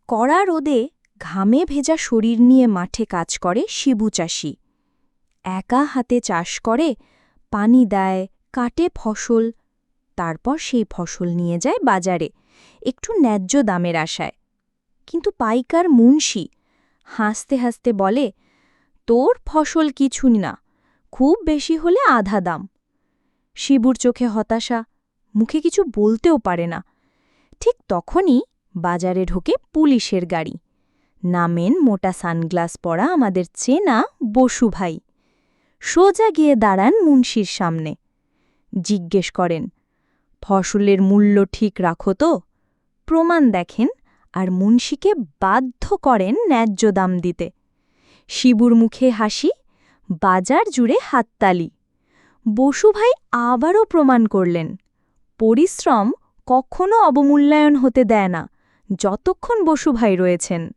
কড়া রোদে ঘামে ভেজা শরীর নিয়ে মাঠে কাজ করে শিবু চাষি। একা হাতে চাষ করে, পানি দেয়, কাটে ফসল, তারপর সেই ফসল নিয়ে যায় বাজারে একটু ন্যায্য দামের আশায়। কিন্তু পাইকার মুন্সি হাসতে হাসতে বলে, তোর ফসল কিছু না, খুব বেশি হলে আধা দাম। শিবুর চোখে হতাশা, মুখে কিছু বলতেও পারে না। ঠিক তখনই বাজারে ঢোকে পুলিশের গাড়ি। নামেন মোটা সানগ্লাস পরা আমাদের চেনা বসু ভাই। সোজা গিয়ে দাঁড়ান মুন্সির সামনে। জিজ্ঞেস করেন, ফসলের মূল্য ঠিক রাখো তো? প্রমাণ দেখেন আর মুন্সিকে বাধ্য করেন ন্যায্য দাম দিতে। শিবুর মুখে হাসি, বাজার জুড়ে হাততালি। বসু ভাই আবারও প্রমাণ করলেন, পরিশ্রম কখনো অবমূল্যায়ন হতে দেয় না যতক্ষণ বসু ভাই রয়েছেন।